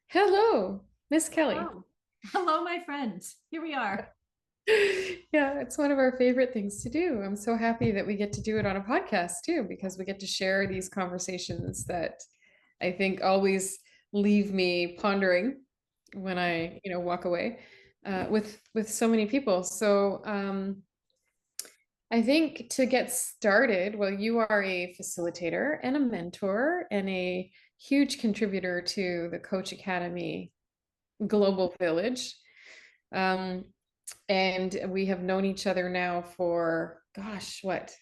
Hello, Miss Kelly. Hello. Hello, my friend. Here we are. Yeah, it's one of our favorite things to do. I'm so happy that we get to do it on a podcast too, because we get to share these conversations that I think always leave me pondering when I walk away with so many people. So I think to get started, well, you are a facilitator and a mentor and a huge contributor to the Coach Academy Global Village. Um, and we have known each other now for, gosh, what,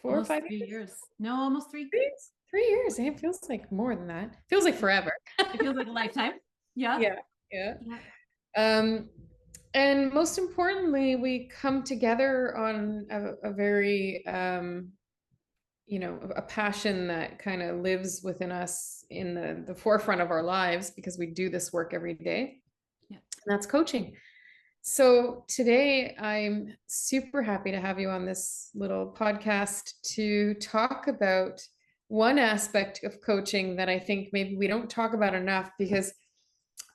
four or Almost five 3 years? years. No, almost three. 3 years? 3 years. Eh? It feels like more than that. Feels like forever. It feels like a lifetime. Yeah. Yeah, yeah. Yeah. Um, and most importantly, we come together on a very, a passion that kind of lives within us in the forefront of our lives because we do this work every day, Yeah. and that's coaching. So today I'm super happy to have you on this little podcast to talk about one aspect of coaching that I think maybe we don't talk about enough because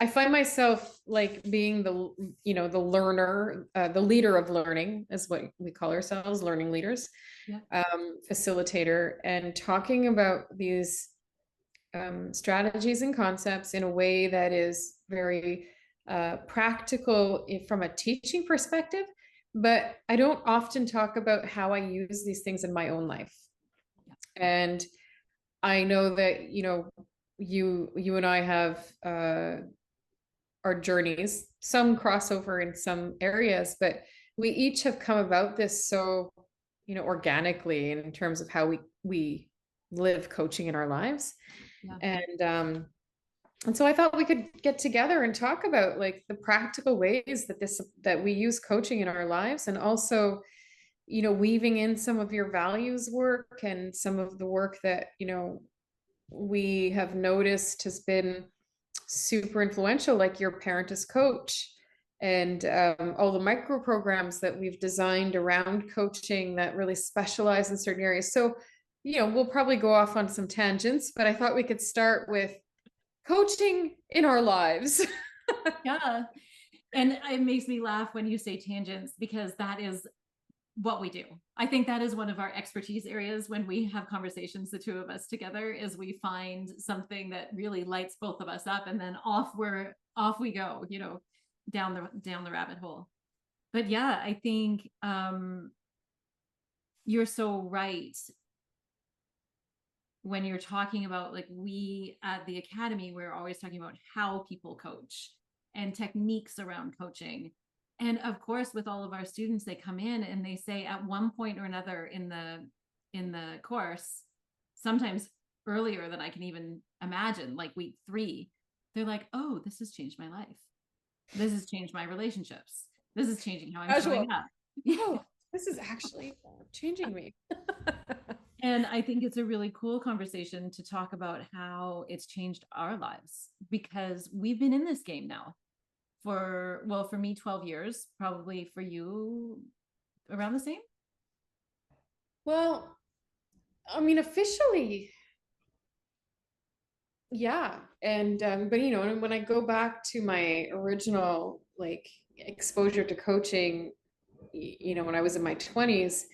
I find myself like being the learner, the leader of learning is what we call ourselves, learning leaders, Yeah. facilitator, and talking about these strategies and concepts in a way that is very practical from a teaching perspective. But I don't often talk about how I use these things in my own life. Yeah. And I know that, you and I have our journeys, some crossover in some areas, but we each have come about this so, organically in terms of how we live coaching in our lives. Yeah. And so I thought we could get together and talk about like the practical ways that we use coaching in our lives, and also, weaving in some of your values work and some of the work that, we have noticed has been super influential, like your parent as coach and all the micro programs that we've designed around coaching that really specialize in certain areas. So, we'll probably go off on some tangents, but I thought we could start with coaching in our lives. Yeah. And it makes me laugh when you say tangents because that is what we do. I think that is one of our expertise areas when we have conversations, the two of us together, is we find something that really lights both of us up and then off we go, down the rabbit hole. But yeah, I think you're so right when you're talking about, like, we at the academy, we're always talking about how people coach and techniques around coaching. And of course, with all of our students, they come in and they say at one point or another in the course, sometimes earlier than I can even imagine, like week 3, they're like, oh, this has changed my life. This has changed my relationships. This is changing how I'm showing Casual. up. Oh, this is actually changing me. And I think it's a really cool conversation to talk about how it's changed our lives because we've been in this game now for me, 12 years, probably for you around the same. Well, I mean, officially, yeah. And but when I go back to my original like exposure to coaching, when I was in my 20s,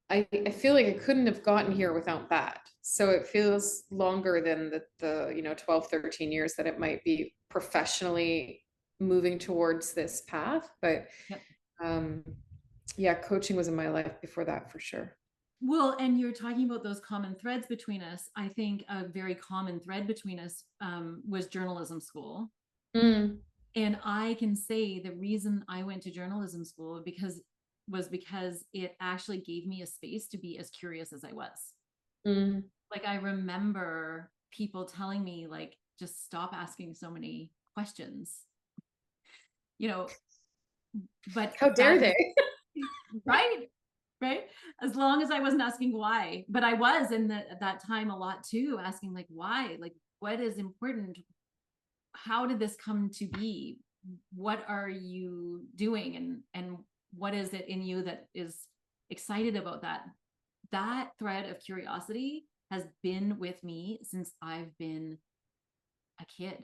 I feel like I couldn't have gotten here without that. So it feels longer than the 12, 13 years that it might be professionally moving towards this path. But Yep. um yeah, coaching was in my life before that for sure. Well, and you're talking about those common threads between us. I think a very common thread between us was journalism school. Mm, And I can say the reason I went to journalism school because it actually gave me a space to be as curious as I was. mm. Like, I remember people telling me, like, just stop asking so many questions, you know, but How dare that is they? right, right. As long as I wasn't asking why, but I was at that time a lot too, asking, like, why, like, what is important? How did this come to be? What are you doing? And what is it in you that is excited about that? that thread of curiosity has been with me since I've been a kid.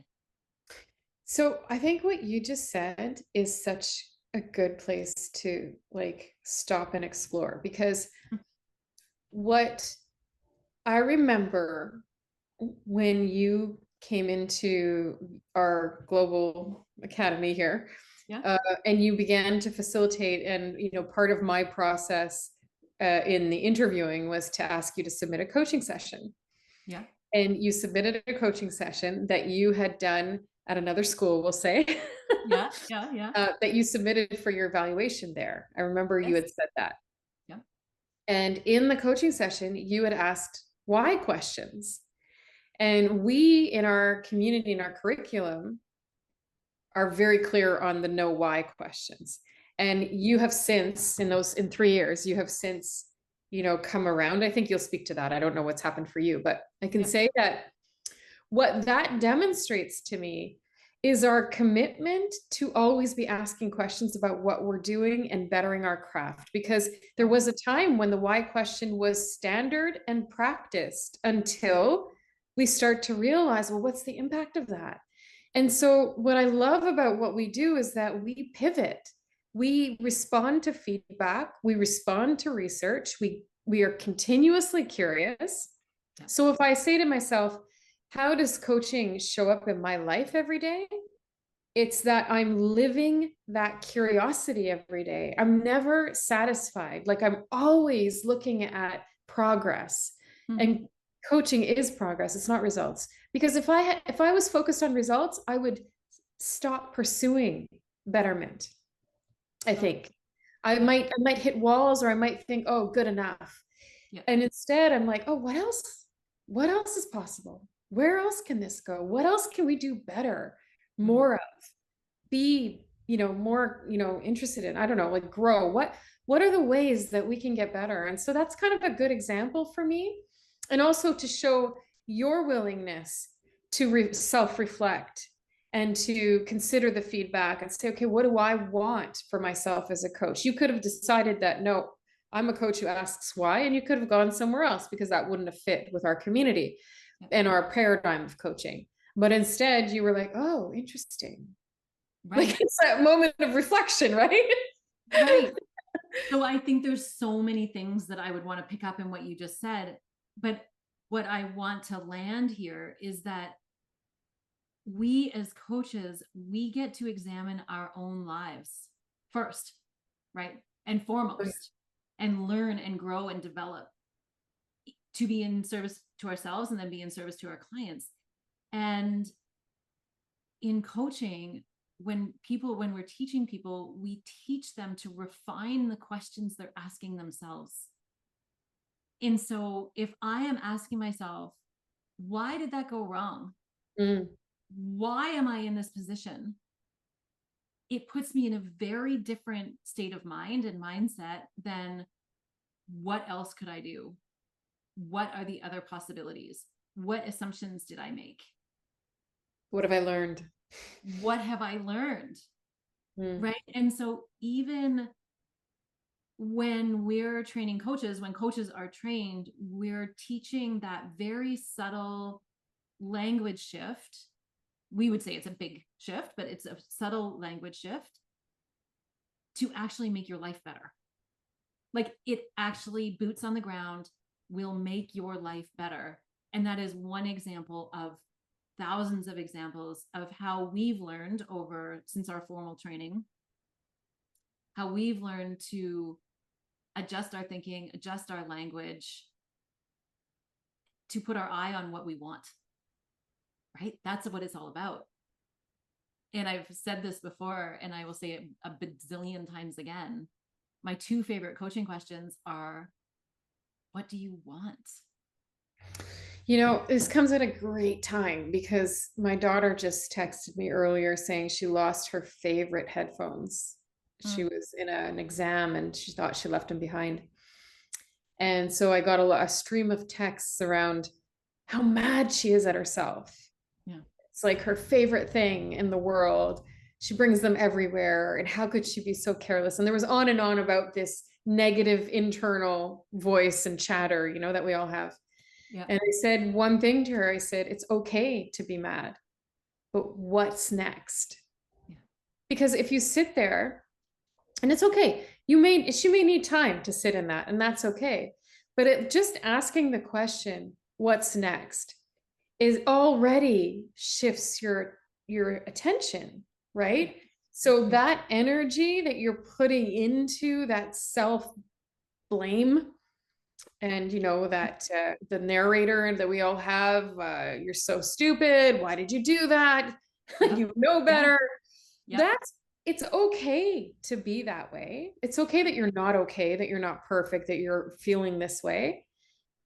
So I think what you just said is such a good place to like stop and explore, because what I remember when you came into our global academy here, Yeah. and you began to facilitate, and part of my process in the interviewing was to ask you to submit a coaching session. Yeah. And you submitted a coaching session that you had done at another school, we'll say. Yeah. Yeah. Yeah. That you submitted for your evaluation there. I remember you Yes. had said that. Yeah. And in the coaching session, you had asked why questions. And we in our community, in our curriculum, are very clear on the no why questions. And you have since, in 3 years, you have since, come around. I think you'll speak to that. I don't know what's happened for you, but I can say that what that demonstrates to me is our commitment to always be asking questions about what we're doing and bettering our craft. Because there was a time when the why question was standard and practiced until we start to realize, well, what's the impact of that? And so what I love about what we do is that we pivot. We respond to feedback, we respond to research, we are continuously curious. So if I say to myself, how does coaching show up in my life every day? It's that I'm living that curiosity every day. I'm never satisfied. Like I'm always looking at progress. Mm-hmm. And coaching is progress. It's not results. Because if I was focused on results, I would stop pursuing betterment. I think I might hit walls, or I might think, oh, good enough. Yeah. And instead I'm like, oh, what else? What else is possible? Where else can this go? What else can we do better, more of, be, more, interested in, I don't know, like grow? What are the ways that we can get better? And so that's kind of a good example for me. And also to show your willingness to self-reflect and to consider the feedback and say, okay, what do I want for myself as a coach? You could have decided that, no, I'm a coach who asks why, and you could have gone somewhere else because that wouldn't have fit with our community and our paradigm of coaching. But instead you were like, oh, interesting. Right. Like it's that moment of reflection, right? Right. So I think there's so many things that I would want to pick up in what you just said. But what I want to land here is that we as coaches, we get to examine our own lives first, right? And foremost, and learn and grow and develop to be in service to ourselves and then be in service to our clients. And in coaching, when we're teaching people, we teach them to refine the questions they're asking themselves. And so if I am asking myself, why did that go wrong? Why am I in this position? It puts me in a very different state of mind and mindset than what else could I do? What are the other possibilities? What assumptions did I make? What have I learned? What have I learned? Right. And so even when we're training coaches, when coaches are trained, we're teaching that very subtle language shift. We would say it's a big shift, but it's a subtle language shift to actually make your life better. Like it actually, boots on the ground, will make your life better. And that is one example of thousands of examples of how we've learned since our formal training, how we've learned to adjust our thinking, adjust our language, to put our eye on what we want, right? That's what it's all about. And I've said this before, and I will say it a bazillion times again. My two favorite coaching questions are, what do you want? This comes at a great time because my daughter just texted me earlier saying she lost her favorite headphones. She was in an exam and she thought she left them behind. And so I got a stream of texts around how mad she is at herself. Yeah. It's like her favorite thing in the world. She brings them everywhere. And how could she be so careless? And there was on and on about this negative internal voice and chatter, you know, that we all have. Yeah. And I said one thing to her. I said, it's okay to be mad, but what's next? Yeah. Because if you sit there, and it's okay, she may need time to sit in that, and that's okay. But just asking the question, what's next, is already shifts your attention, right? So that energy that you're putting into that self blame, and you know that the narrator that we all have, you're so stupid, why did you do that? You know better. Yeah. That's It's okay to be that way. It's okay that you're not okay, that you're not perfect, that you're feeling this way.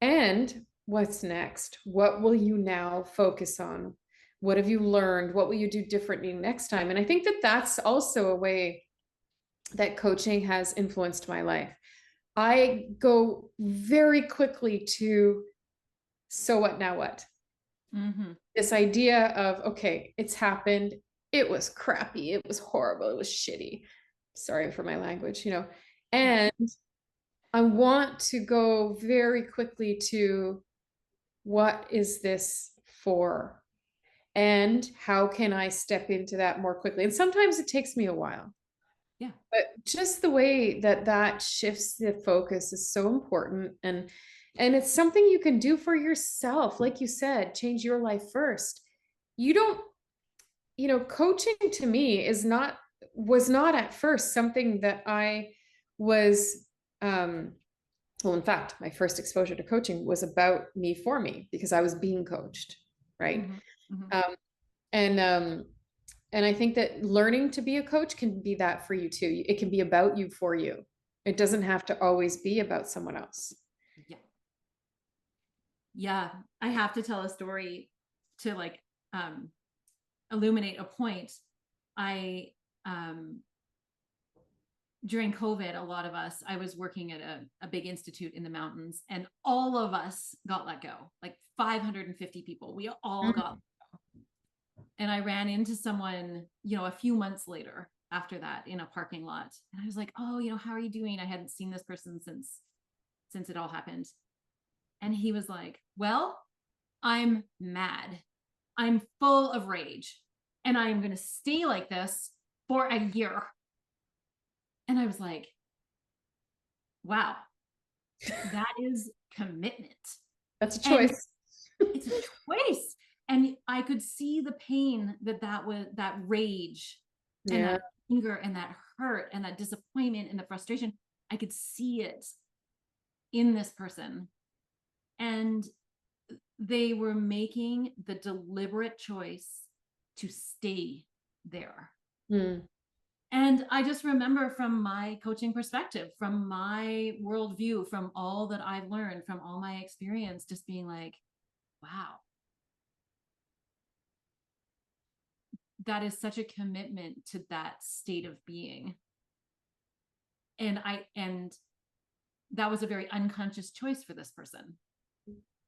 And what's next? What will you now focus on? What have you learned? What will you do differently next time? And I think that that's also a way that coaching has influenced my life. I go very quickly to, so what now what? Mm-hmm. This idea of, okay, it's happened. It was crappy. It was horrible. It was shitty. Sorry for my language, you know. And I want to go very quickly to, what is this for? And how can I step into that more quickly? And sometimes it takes me a while. Yeah. But just the way that that shifts the focus is so important. And it's something you can do for yourself. Like you said, change your life first. You don't, you know, coaching to me was not at first something that I was, well, in fact, my first exposure to coaching was about me for me, because I was being coached, right? Mm-hmm. Mm-hmm. Um, and and I think that learning to be a coach can be that for you too. It can be about you for you. It doesn't have to always be about someone else. Yeah. Yeah. I have to tell a story to like illuminate a point. I during COVID, a lot of us, I was working at a big institute in the mountains, and all of us got let go, like 550 people. We all got, and I ran into someone, you know, a few months later after that in a parking lot. And I was like, oh, you know, how are you doing? I hadn't seen this person since it all happened. And he was like, well, I'm mad. I'm full of rage, and I'm going to stay like this for a year. And I was like, wow, that is commitment. That's a And choice. it's a choice. And I could see the pain that was, that rage and Yeah. that anger and that hurt and that disappointment and the frustration. I could see it in this person. And they were making the deliberate choice to stay there. Mm. And I just remember, from my coaching perspective, from my worldview, from all that I've learned, from all my experience, just being like, wow, that is such a commitment to that state of being. And that was a very unconscious choice for this person.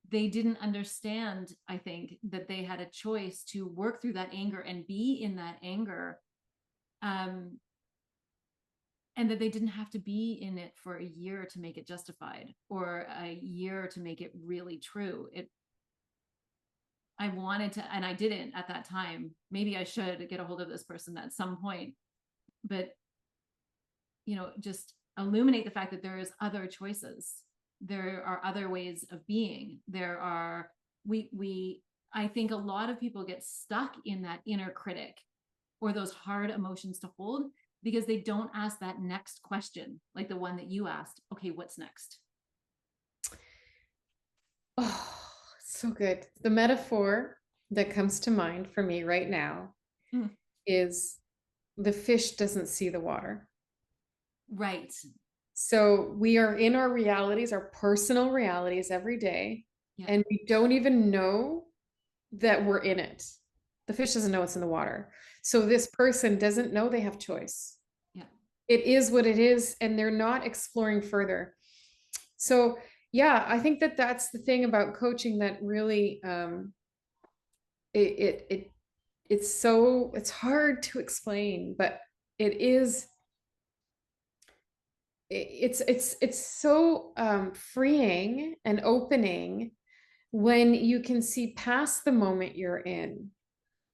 They didn't understand, I think, that they had a choice to work through that anger and be in that anger. And that they didn't have to be in it for a year to make it justified, or a year to make it really true. I wanted to, and I didn't at that time. Maybe I should get a hold of this person at some point, but you know, just illuminate the fact that there is other choices. There are other ways of being. There are, I think a lot of people get stuck in that inner critic or those hard emotions to hold, because they don't ask that next question, like the one that you asked. Okay, what's next? Oh, so good. The metaphor that comes to mind for me right now is, the fish doesn't see the water. Right. So we are in our realities, our personal realities every day, Yeah. and we don't even know that we're in it. The fish doesn't know it's in the water. So this person doesn't know they have choice. Yeah. It is what it is, and they're not exploring further. So yeah, I think that that's the thing about coaching that really, it's hard to explain, but it is it's so freeing and opening when you can see past the moment you're in.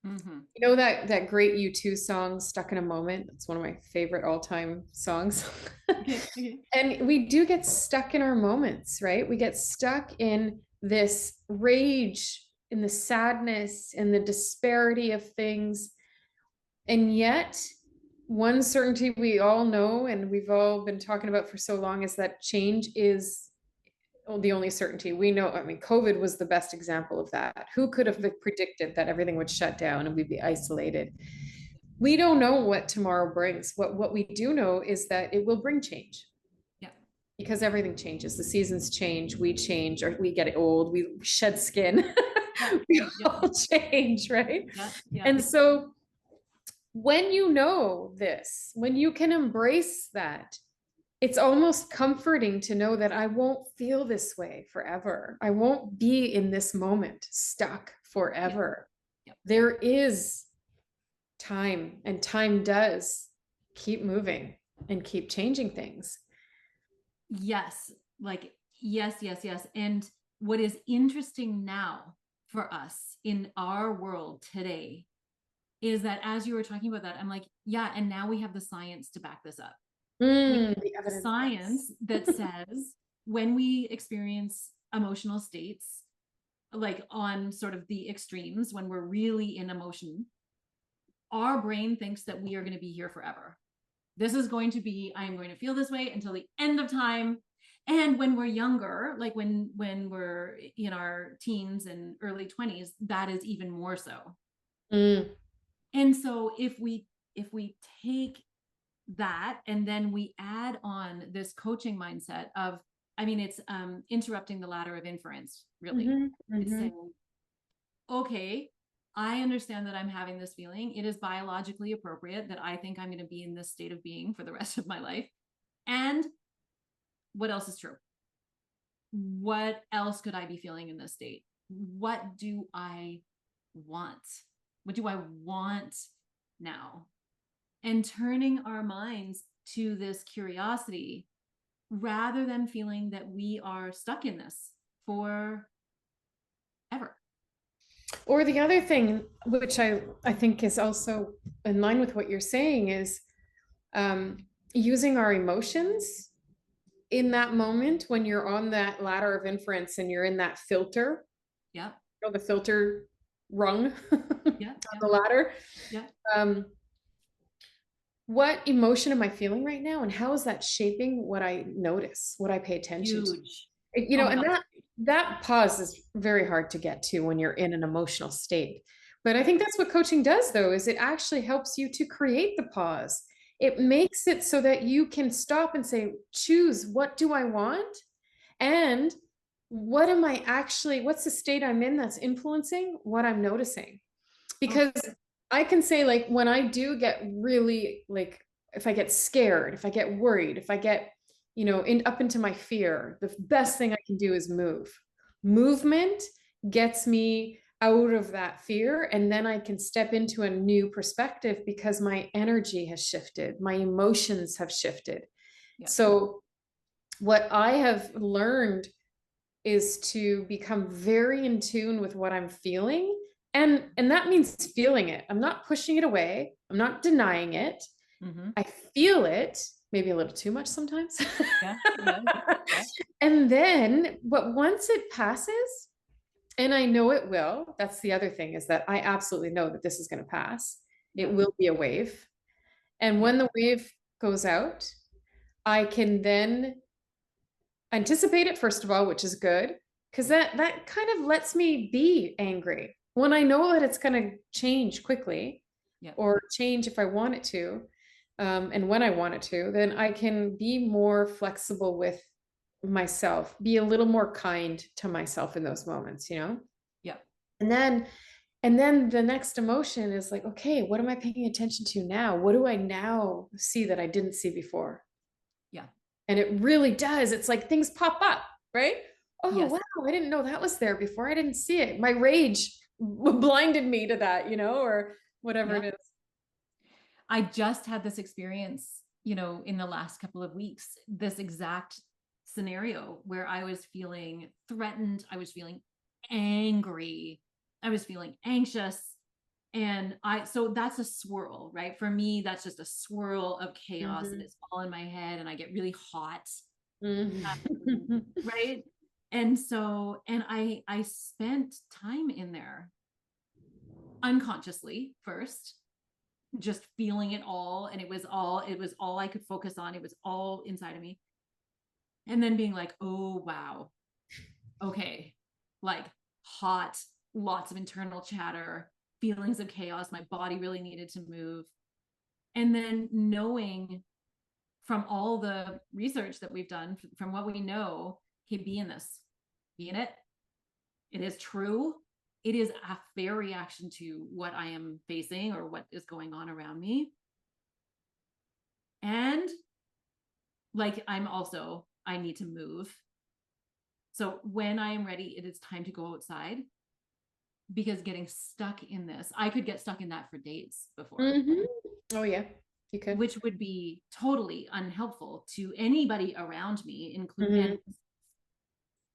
Mm-hmm. You know that great U2 song, Stuck in a Moment? It's one of my favorite all-time songs. Okay. Okay. And we do get stuck in our moments, right? We get stuck in this rage, in the sadness, in the disparity of things. And yet, one certainty we all know and we've all been talking about for so long is that change is the only certainty we know. I mean, COVID was the best example of that. Who could have predicted that everything would shut down and we'd be isolated? We don't know what tomorrow brings. What we do know is that it will bring change Yeah. because everything changes. The seasons change, or we get old, we shed skin. Yeah. We Yeah. all change, right? Yeah. Yeah. And so when you know this, when you can embrace that, it's almost comforting to know that I won't feel this way forever. I won't be in this moment stuck Yeah. forever. Yeah. There is time, and time does keep moving and keep changing things. Yes. Like, yes, yes, yes. And what is interesting now for us in our world today is that as you were talking about that, I'm like, yeah, and now we have the science to back this up. We have The evidence. science that says when we experience emotional states, like on sort of the extremes, when we're really in emotion, our brain thinks that we are going to be here forever. This is going to be, I'm going to feel this way until the end of time. And when we're younger, like when we're in our teens and early 20s, that is even more so. Mm. And so if we take that and then we add on this coaching mindset of, I mean, it's interrupting the ladder of inference, really. Mm-hmm. It's Mm-hmm. saying, okay, I understand that I'm having this feeling. It is biologically appropriate that I think I'm going to be in this state of being for the rest of my life. And what else is true? What else could I be feeling in this state? What do I want? What do I want now? And turning our minds to this curiosity rather than feeling that we are stuck in this forever. Or the other thing, which I think is also in line with what you're saying, is using our emotions in that moment when you're on that ladder of inference and you're in that filter. Yeah. You know, the filter rung Yeah. on the ladder. Yeah. What emotion am I feeling right now, and how is that shaping what I notice, what I pay attention to? Huge. You Oh know, my and God. that pause is very hard to get to when you're in an emotional state. But I think that's what coaching does, though, is it actually helps you to create the pause. It makes it so that you can stop and say, choose, what do I want? And what am I actually, what's the state I'm in that's influencing what I'm noticing? Oh, Because I can say, like, when I do get really, like, if I get scared, if I get worried, if I get, up into my fear, the best thing I can do is move. Movement gets me out of that fear, and then I can step into a new perspective because my energy has shifted, my emotions have shifted. yeah. So what I have learned is to become very in tune with what I'm feeling. And that means feeling it. I'm not pushing it away. I'm not denying it. Mm-hmm. I feel it, maybe a little too much sometimes. Yeah. Yeah. Yeah. And then, but once it passes, and I know it will, that's the other thing, is that I absolutely know that this is going to pass. Yeah. It will be a wave. And when the wave goes out, I can then anticipate it, first of all, which is good, because that kind of lets me be angry when I know that it's going to change quickly, Yeah. or change if I want it to, and when I want it to. Then I can be more flexible with myself, be a little more kind to myself in those moments, Yeah. and then the next emotion is like, okay, what am I paying attention to now? What do I now see that I didn't see before? Yeah. And it really does. It's like things pop up, right? Oh, Yes. wow, I didn't know that was there before. I didn't see it. My rage blinded me to that, or whatever Yeah. it is. I just had this experience in the last couple of weeks, this exact scenario where I was feeling threatened, I was feeling angry, I was feeling anxious. And so that's a swirl, right? For me, that's just a swirl of chaos, and Mhm. it's all in my head, and I get really hot, Mhm. right? And I spent time in there unconsciously first, just feeling it all, and it was all I could focus on. It was all inside of me. And then being like, oh wow, okay, like hot, lots of internal chatter, feelings of chaos, my body really needed to move. And then knowing from all the research that we've done, from what we know, hey, be in this, be in it. It is true. It is a fair reaction to what I am facing or what is going on around me. And like, I need to move. So when I am ready, it is time to go outside, because getting stuck in this, I could get stuck in that for days before, Mhm. Oh yeah, you could. which would be totally unhelpful to anybody around me, include. And Mhm.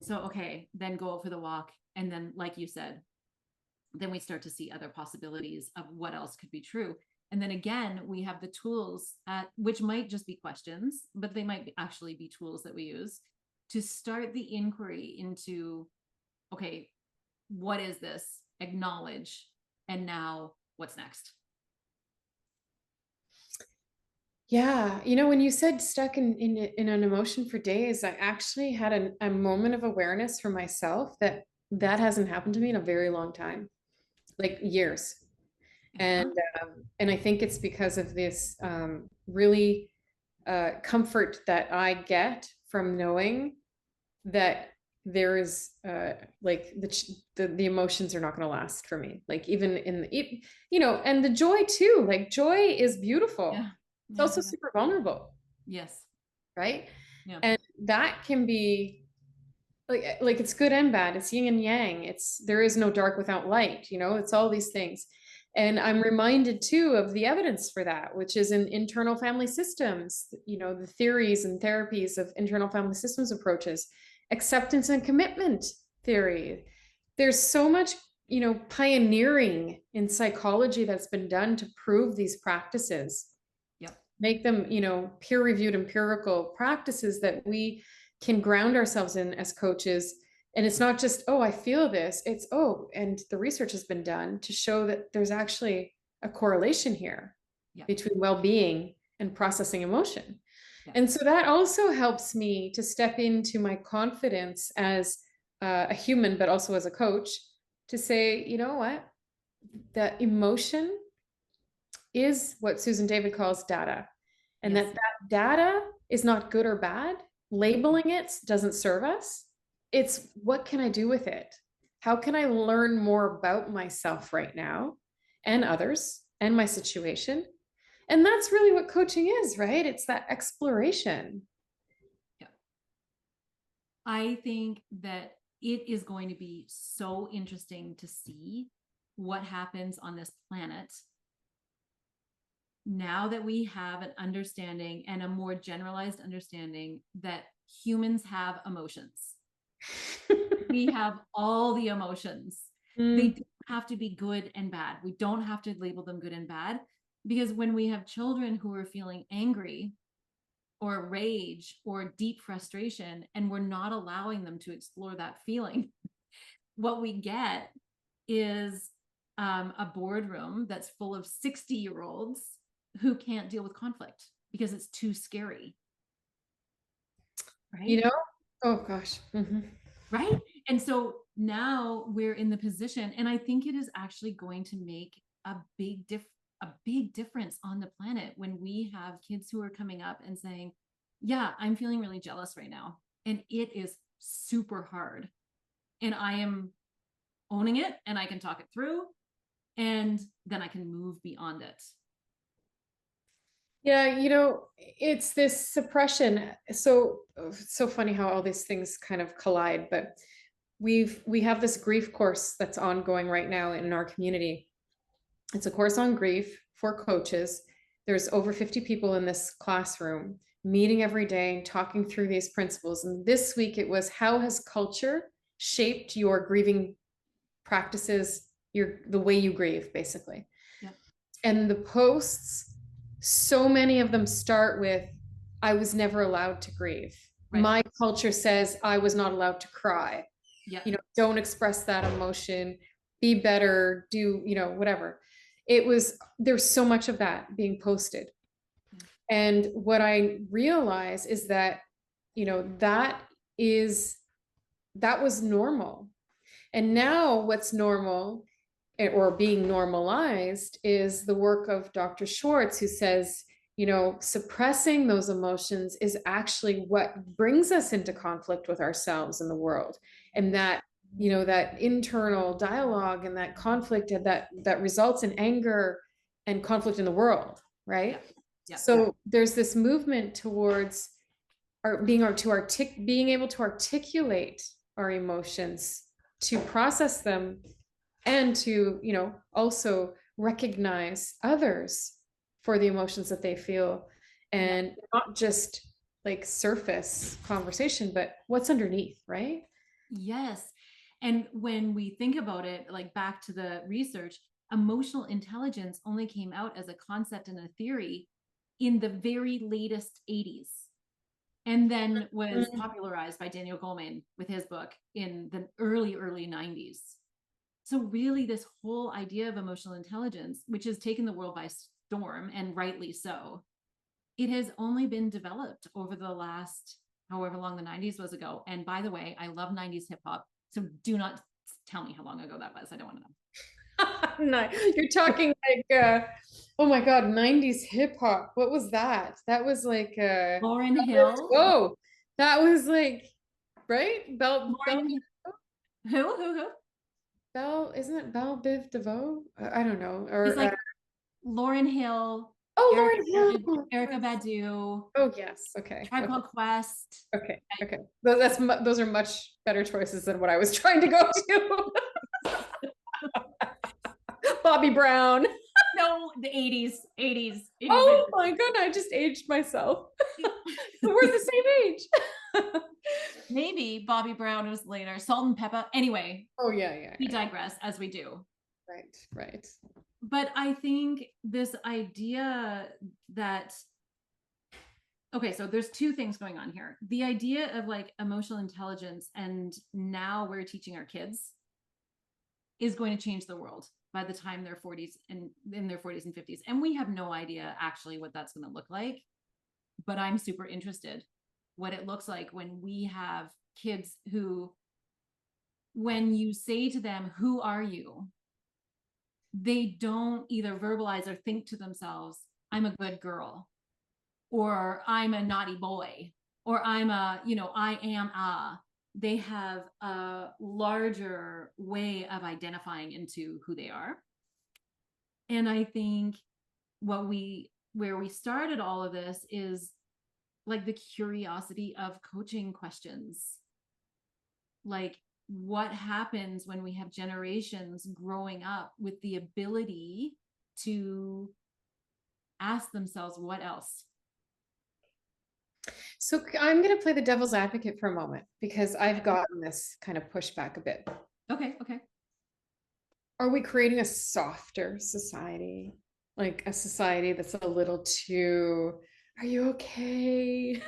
so, okay, then go out for the walk. And then, like you said, then we start to see other possibilities of what else could be true. And then again, we have the tools, which might just be questions, but they might actually be tools that we use to start the inquiry into, okay, what is this? Acknowledge. And now what's next? Yeah, when you said stuck in an emotion for days, I actually had a moment of awareness for myself that hasn't happened to me in a very long time, like years. And Yeah. and I think it's because of this really comfort that I get from knowing that there is like the emotions are not going to last for me. Like even and the joy too. Like joy is beautiful. Yeah. It's Yeah. also Yeah. super vulnerable, Yes. right? Yeah. And that can be like it's good and bad. It's yin and yang. There is no dark without light, it's all these things. And I'm reminded too of the evidence for that, which is in internal family systems, the theories and therapies of internal family systems approaches, acceptance and commitment theory. There's so much, pioneering in psychology that's been done to prove these practices, Yep. make them, peer-reviewed empirical practices that we can ground ourselves in as coaches. And it's not just, oh, I feel this. It's, oh, and the research has been done to show that there's actually a correlation here Yep. between well-being and processing emotion. Yep. And so that also helps me to step into my confidence as a human, but also as a coach, to say, you know what, that emotion is what Susan David calls data, and Yes. that data is not good or bad. Labeling it doesn't serve us. It's what can I do with it? How can I learn more about myself right now and others and my situation? And that's really what coaching is, right? It's that exploration. Yep. I think that it is going to be so interesting to see what happens on this planet now that we have an understanding, and a more generalized understanding, that humans have emotions. We have all the emotions. They Mm. don't have to be good and bad. We don't have to label them good and bad, because when we have children who are feeling angry or rage or deep frustration, and we're not allowing them to explore that feeling, what we get is a boardroom that's full of 60-year-olds who can't deal with conflict because it's too scary. You Right. know? Oh gosh. Right. And so now we're in the position, and I think it is actually going to make a big difference on the planet when we have kids who are coming up and saying, yeah, I'm feeling really jealous right now, and it is super hard, and I am owning it, and I can talk it through, and then I can move beyond it. Yeah, it's this suppression. So funny how all these things kind of collide, but we have this grief course that's ongoing right now in our community. It's a course on grief for coaches, there's over 50 people in this classroom meeting every day, talking through these principles. And this week it was, how has culture shaped your grieving practices, the way you grieve, basically. Yeah. And the posts, so many of them start with, I was never allowed to grieve. Right. My culture says I was not allowed to cry. Yeah. Don't express that emotion, be better, do, whatever. There's so much of that being posted. Yeah. And what I realize is that, that was normal. And now what's normal, or being normalized, is the work of Dr. Schwartz, who says, suppressing those emotions is actually what brings us into conflict with ourselves and the world. And that, that internal dialogue and that conflict and that results in anger and conflict in the world, right? Yeah. Yeah. So there's this movement towards being able to articulate our emotions, to process them, and to, also recognize others for the emotions that they feel, and not just like surface conversation, but what's underneath, right? Yes. And when we think about it, like back to the research, emotional intelligence only came out as a concept and a theory in the very latest 80s. And then was popularized by Daniel Goleman with his book in the early 90s. So really this whole idea of emotional intelligence, which has taken the world by storm, and rightly so, it has only been developed over the last, however long the 90s was ago. And by the way, I love 90s hip hop. So do not tell me how long ago that was. I don't want to know. No, you're talking like, oh my God, 90s hip hop. What was that? That was like Lauryn Hill. Oh, that was like, right? Bell. Who? Belle, isn't it Belle Biv DeVoe? I don't know. Or it's like Lauryn Hill. Oh, Lauryn Hill. Erykah Badu. Oh yes. Okay. Tribe Called Quest. Okay. Okay. Those are much better choices than what I was trying to go to. Bobby Brown. No, the 80s. Oh my God, I just aged myself. We're the same age. Maybe Bobby Brown was later. Salt and Pepper. Anyway. Oh yeah. We digress, as we do. Right. But I think this idea that, okay, so there's two things going on here. The idea of like emotional intelligence, and now we're teaching our kids, is going to change the world by the time they're 40s and in their 40s and 50s. And we have no idea actually what that's going to look like. But I'm super interested what it looks like when we have kids who, when you say to them, who are you? They don't either verbalize or think to themselves, I'm a good girl, or I'm a naughty boy, or I am a. They have a larger way of identifying into who they are. And I think where we started all of this is like the curiosity of coaching questions. Like, what happens when we have generations growing up with the ability to ask themselves, what else? So I'm going to play the devil's advocate for a moment, because I've gotten this kind of pushback a bit. Okay. Are we creating a softer society? Like a society that's a little too, are you okay?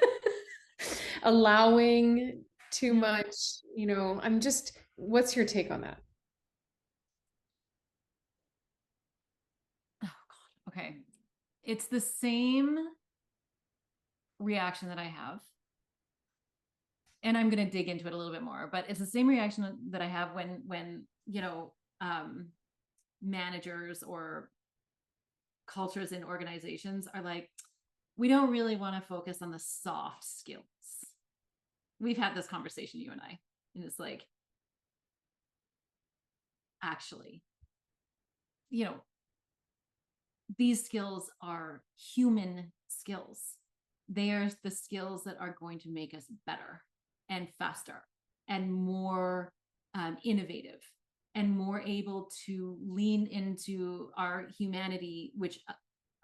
Allowing too much, what's your take on that? Oh God. Okay. It's the same reaction that I have. And I'm going to dig into it a little bit more, but it's the same reaction that I have when managers or cultures in organizations are like, we don't really want to focus on the soft skills. We've had this conversation, you and I, and it's like, actually, these skills are human skills. They are the skills that are going to make us better and faster and more innovative and more able to lean into our humanity, which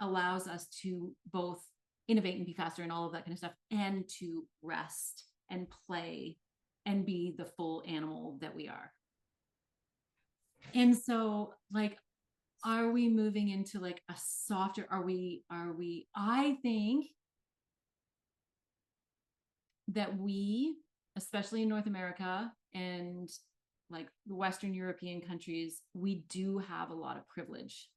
allows us to both innovate and be faster and all of that kind of stuff, and to rest and play and be the full animal that we are. And so, like, are we moving into like a softer, I think that we, especially in North America and like the Western European countries, we do have a lot of privilege.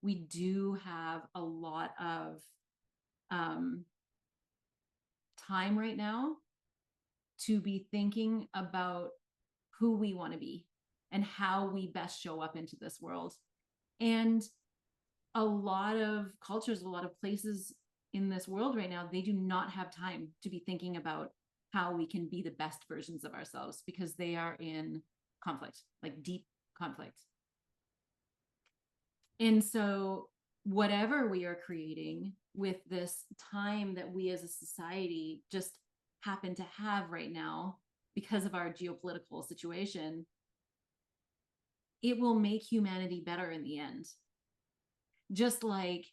We do have a lot of time right now to be thinking about who we want to be and how we best show up into this world. And a lot of cultures, a lot of places in this world right now, they do not have time to be thinking about how we can be the best versions of ourselves, because they are in conflict, like deep conflict. And so whatever we are creating with this time that we as a society just happen to have right now because of our geopolitical situation, it will make humanity better in the end. Just like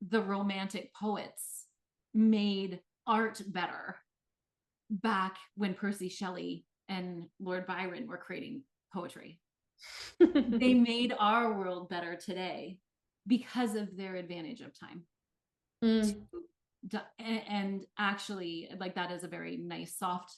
the Romantic poets made art better back when Percy Shelley and Lord Byron were creating poetry. They made our world better today because of their advantage of time. And actually, like, that is a very nice, soft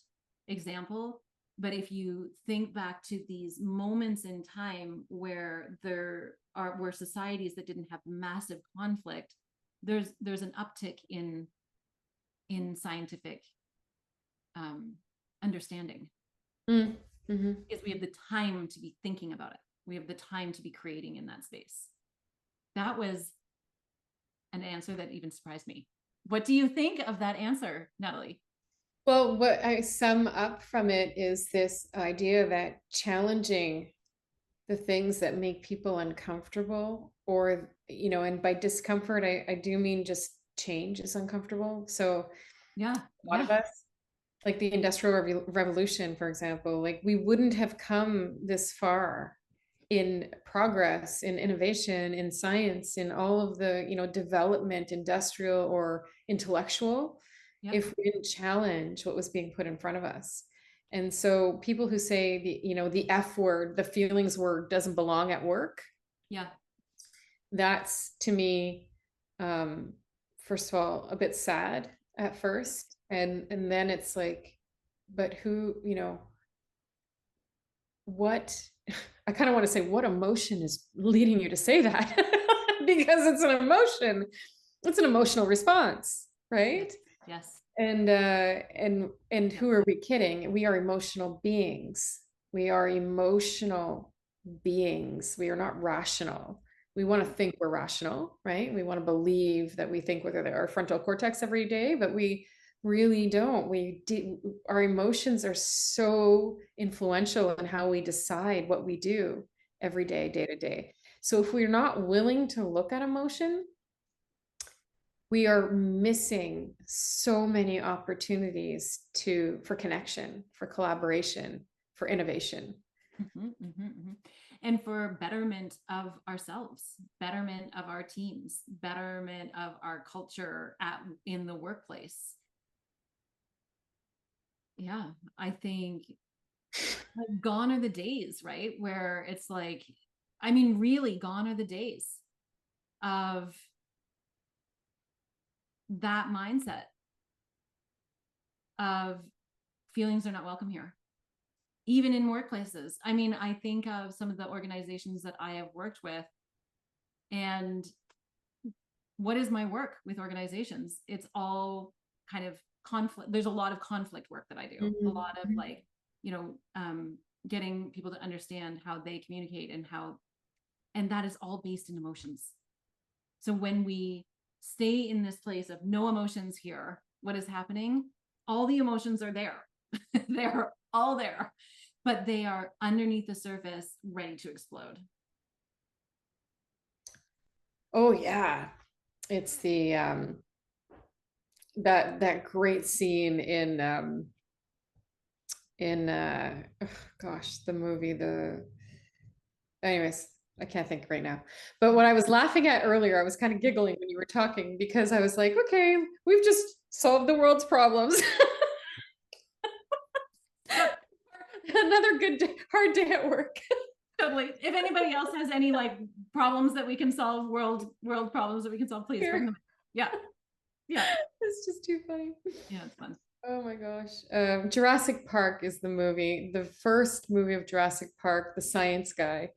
example. But if you think back to these moments in time where there were societies that didn't have massive conflict, there's an uptick in scientific understanding. Because we have the time to be thinking about it. We have the time to be creating in that space. That was an answer that even surprised me. What do you think of that answer, Natalie? Well, what I sum up from it is this idea that challenging the things that make people uncomfortable, or, and by discomfort, I do mean just change is uncomfortable. So yeah, a lot of us, like the Industrial Revolution, for example, like we wouldn't have come this far in progress, in innovation, in science, in all of the, development, industrial or intellectual, if we didn't challenge what was being put in front of us. And so people who say the F word, the feelings word, doesn't belong at work. Yeah. That's, to me, first of all, a bit sad at first. And then it's like, but who, what, I kind of want to say, what emotion is leading you to say that? Because it's an emotion. It's an emotional response, right? Yes. And who are we kidding? We are emotional beings. We are emotional beings. We are not rational. We want to think we're rational, right? We want to believe that we think with our frontal cortex every day, but we really don't. Our emotions are so influential in how we decide what we do every day, day to day. So if we're not willing to look at emotion, we are missing so many opportunities for connection, for collaboration, for innovation. And for betterment of ourselves, betterment of our teams, betterment of our culture in the workplace. Yeah, I think gone are the days, right? Where it's like, I mean, really, gone are the days of that mindset of feelings are not welcome here, even in workplaces. I mean, I think of some of the organizations that I have worked with, and what is my work with organizations? It's all kind of conflict. There's a lot of conflict work that I do, a lot of like, getting people to understand how they communicate and that is all based in emotions. So when we stay in this place of no emotions here, what is happening? All the emotions are there. They're all there, but they are underneath the surface, ready to explode. Oh yeah. It's the that great scene in oh, gosh, the movie, anyways, I can't think right now. But what I was laughing at earlier, I was kind of giggling when you were talking because I was like, okay, we've just solved the world's problems. Another good day, hard day at work. Totally. If anybody else has any like problems that we can solve, world problems that we can solve, please bring them. Yeah. Yeah. It's just too funny. Yeah, it's fun. Oh my gosh. Jurassic Park is the movie, the first movie of Jurassic Park, the science guy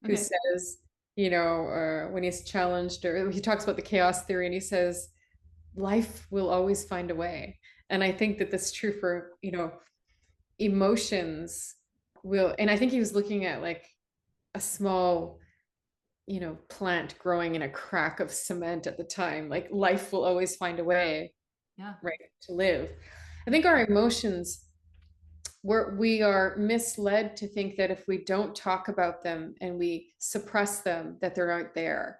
who Okay. says, when he's challenged or he talks about the chaos theory and he says, life will always find a way. And I think that that's true for, emotions will, and I think he was looking at like a small, plant growing in a crack of cement at the time, like life will always find a way, Yeah. right, to live. I think our emotions, we are misled to think that if we don't talk about them and we suppress them, that they aren't there.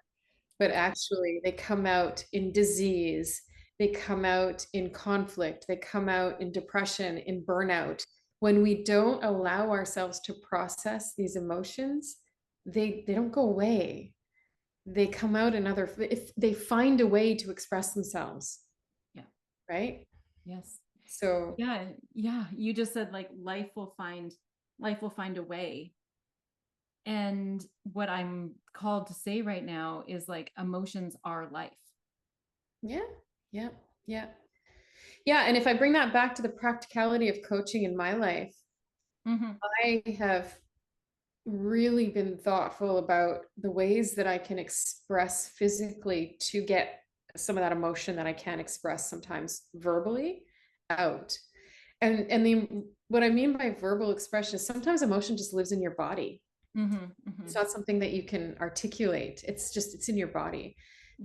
But actually, they come out in disease, they come out in conflict, they come out in depression, in burnout. When we don't allow ourselves to process these emotions, they don't go away. They come out if they find a way to express themselves. Yeah. Right? Yes. So yeah. You just said like life will find a way. And what I'm called to say right now is like emotions are life. yeah. And if I bring that back to the practicality of coaching in my life, I have really been thoughtful about the ways that I can express physically to get some of that emotion that I can't express sometimes verbally out. And what I mean by verbal expression is sometimes emotion just lives in your body. It's not something that you can articulate. It's in your body.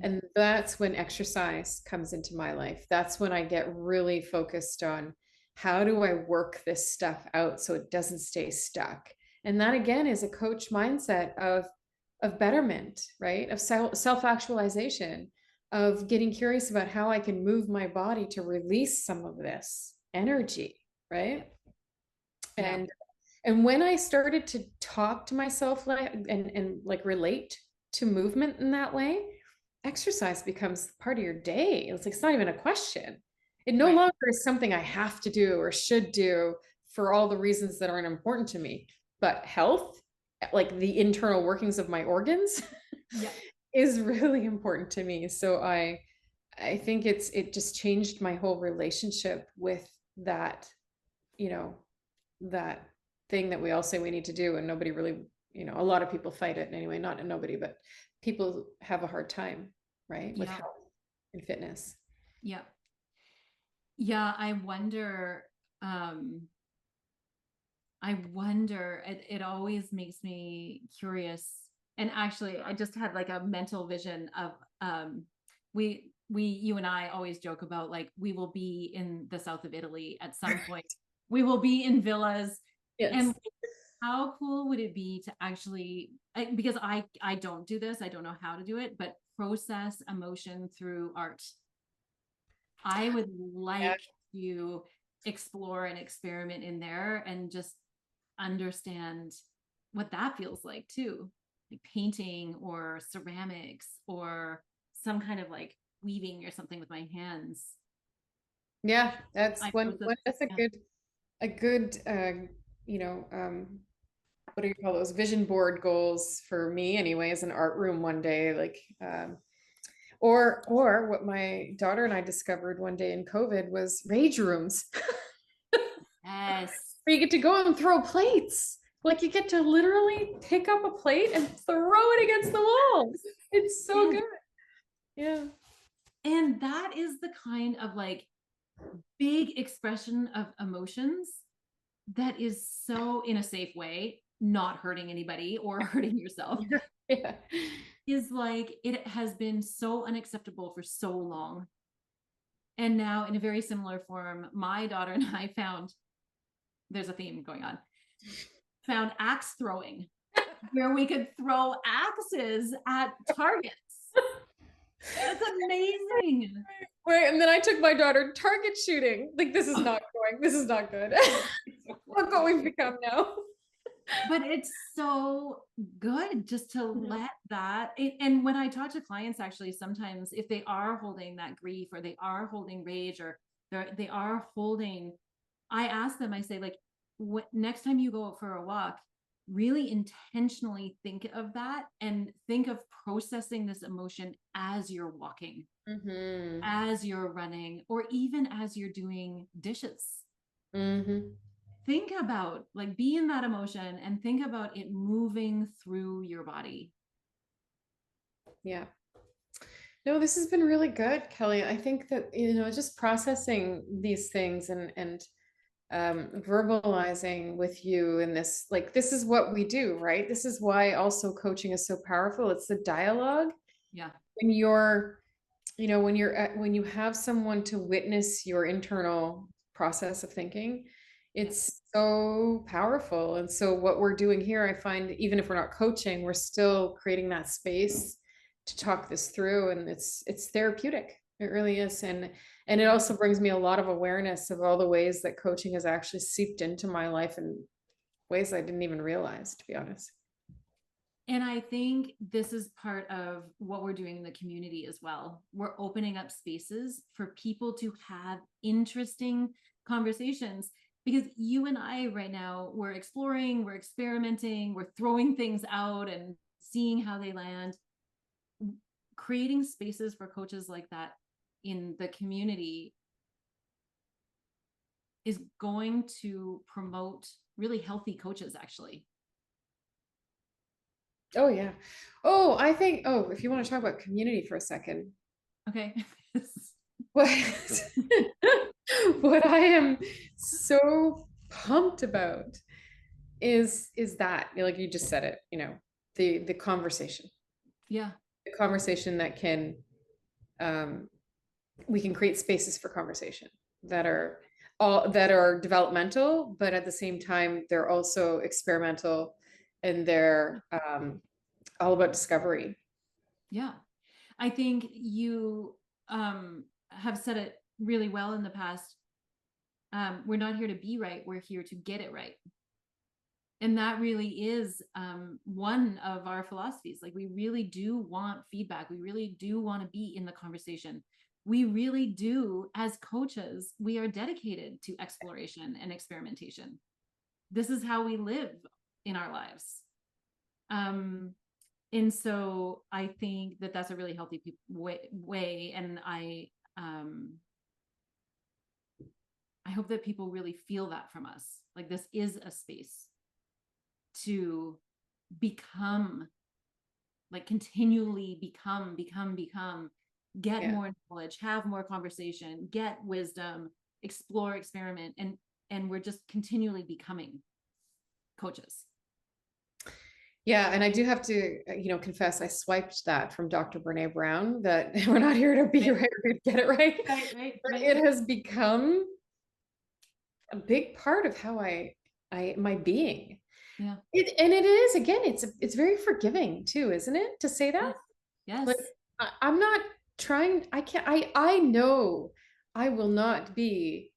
And that's when exercise comes into my life. That's when I get really focused on how do I work this stuff out so it doesn't stay stuck. And that again is a coach mindset of betterment, right? Of self-actualization, of getting curious about how I can move my body to release some of this energy, right? Yeah. And when I started to talk to myself and like relate to movement in that way, exercise becomes part of your day. It's like it's not even a question. It no longer is something I have to do or should do for all the reasons that aren't important to me. But health, like the internal workings of my organs, is really important to me. So I think it just changed my whole relationship with that, that thing that we all say we need to do and nobody really, a lot of people fight it anyway, not nobody, but people have a hard time, right, with health and fitness. Yeah. I wonder, it always makes me curious. And actually, I just had like a mental vision of, you and I always joke about like, we will be in the south of Italy at some point. We will be in villas. Yes. And how cool would it be to actually, because I don't do this, I don't know how to do it, but process emotion through art. I would like to explore and experiment in there and just understand what that feels like too, like painting or ceramics or some kind of like weaving or something with my hands. Yeah, that's that's a good what do you call those, vision board goals for me anyway, as an art room one day, like or what my daughter and I discovered one day in COVID was rage rooms. Yes. Where you get to go and throw plates. Like you get to literally pick up a plate and throw it against the wall. It's so good. Yeah. And that is the kind of like big expression of emotions that is so in a safe way, not hurting anybody or hurting yourself. Yeah. Is like, it has been so unacceptable for so long. And now in a very similar form, my daughter and I found, there's a theme going on, found axe throwing, where we could throw axes at targets. That's amazing. Right. And then I took my daughter target shooting. Like, this is not good. Look what we've become now. But it's so good just to let that, and when I talk to clients, actually, sometimes if they are holding that grief, or they are holding rage, or they are holding, I ask them, I say, like, what, next time you go out for a walk, really intentionally think of that, and think of processing this emotion as you're walking, Mm-hmm. as you're running, or even as you're doing dishes. Mm-hmm. Think about, like, be in that emotion and think about it moving through your body. Yeah. No, this has been really good, Kelly. I think that, just processing these things and verbalizing with you in this, like, this is what we do, right? This is why also coaching is so powerful. It's the dialogue. Yeah. When you're, when you have someone to witness your internal process of thinking, Yeah. it's so powerful. And so what we're doing here, I find, even if we're not coaching, we're still creating that space to talk this through, and it's therapeutic. It really is. And it also brings me a lot of awareness of all the ways that coaching has actually seeped into my life in ways I didn't even realize, to be honest. And I think this is part of what we're doing in the community as well. We're opening up spaces for people to have interesting conversations, because you and I right now, we're exploring, we're experimenting, we're throwing things out and seeing how they land. Creating spaces for coaches like that in the community is going to promote really healthy coaches, actually. Oh yeah. Oh, I think, if you want to talk about community for a second, Okay. what what I am so pumped about is that, like you just said it, the conversation. Yeah. The conversation that can, um we can create spaces for conversation that are developmental, but at the same time they're also experimental, and they're all about discovery. Yeah. I think you have said it really well in the past. We're not here to be right, we're here to get it right. And that really is one of our philosophies. Like, we really do want feedback. We really do want to be in the conversation. We really do, as coaches, we are dedicated to exploration and experimentation. This is how we live in our lives. And so I think that that's a really healthy way. And I hope that people really feel that from us. Like, this is a space to become, like, continually become, get Yeah. more knowledge, have more conversation, get wisdom, explore, experiment, and we're just continually becoming coaches. Yeah, and I do have to, confess, I swiped that from Dr. Brene Brown, that we're not here to be Right, right, we're here to get it right. right, But right. it has become a big part of how my being. Yeah. And it is, again, it's very forgiving too, isn't it? To say that? Yes. Yes. Like, I'm not trying, I can't, I know I will not be,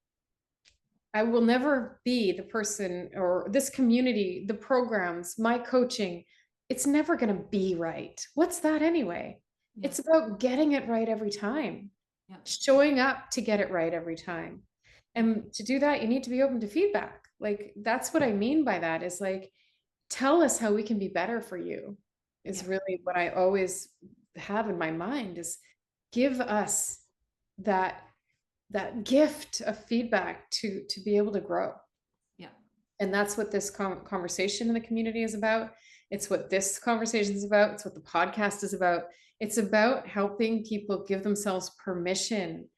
I will never be the person, or this community, the programs, my coaching, it's never going to be right. What's that anyway? Yeah. It's about getting it right every time, Yeah. showing up to get it right every time. Yeah. And to do that, you need to be open to feedback. Like, that's what I mean by that, is like, tell us how we can be better for you, is Yeah. really what I always have in my mind, is give us that gift of feedback to be able to grow. Yeah. And that's what this conversation in the community is about. It's what this conversation is about. It's what the podcast is about. It's about helping people give themselves permission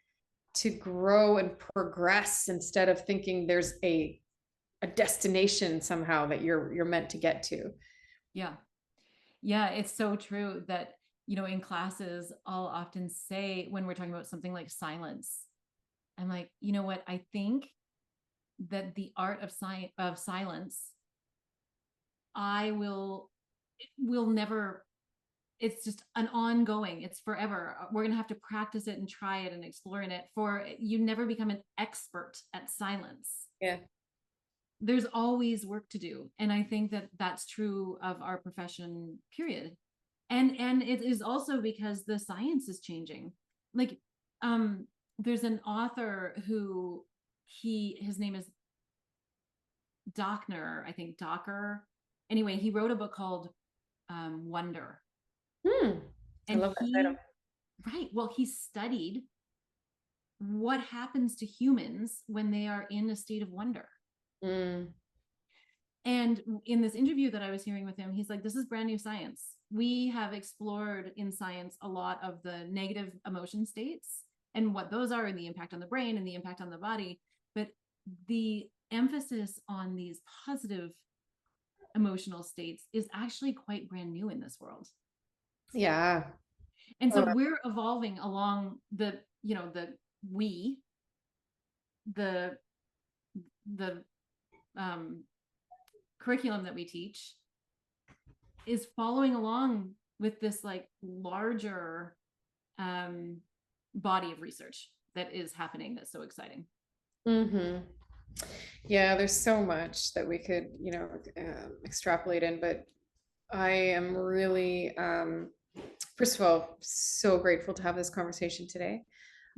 to grow and progress, instead of thinking there's a destination somehow that you're meant to get to. Yeah. Yeah. It's so true that, in classes, I'll often say, when we're talking about something like silence, I'm like, you know what? I think that the art of silence, I will never, it's just an ongoing, it's forever. We're going to have to practice it and try it and explore in it, for you never become an expert at silence. Yeah. there's always work to do. And I think that that's true of our profession, period. And it is also because the science is changing. Like, there's an author who his name is Dockner, I think Docker. Anyway, he wrote a book called Wonder. I And love that title. right, well, he studied what happens to humans when they are in a state of wonder. Mm. And in this interview that I was hearing with him, he's like, this is brand new science. We have explored in science a lot of the negative emotion states and what those are, and the impact on the brain and the impact on the body. But the emphasis on these positive emotional states is actually quite brand new in this world. Yeah. And so we're evolving along the, you know, the curriculum that we teach is following along with this like larger body of research that is happening that's so exciting. Mm-hmm. Yeah, there's so much that we could, extrapolate in, but I am really, first of all, so grateful to have this conversation today.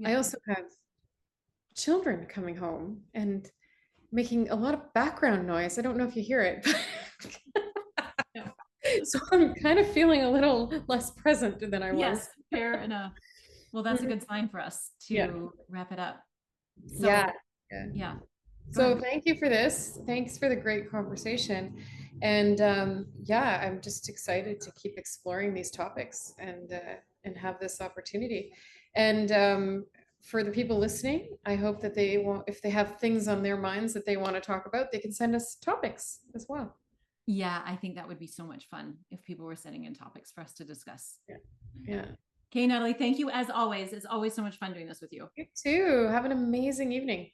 I Yeah. also have children coming home and making a lot of background noise. I don't know if you hear it, Yeah. so I'm kind of feeling a little less present than I was. Yes, fair enough. Well, that's a good sign for us Yeah. to wrap it up. So, Yeah. yeah. Go So ahead. thank you for this. Thanks for the great conversation. And yeah, I'm just excited to keep exploring these topics and have this opportunity. And for the people listening, I hope that they want, if they have things on their minds that they want to talk about, they can send us topics as well. Yeah, I think that would be so much fun if people were sending in topics for us to discuss. Yeah. Yeah. Okay, Natalie, thank you as always. It's always so much fun doing this with you. You too. Have an amazing evening.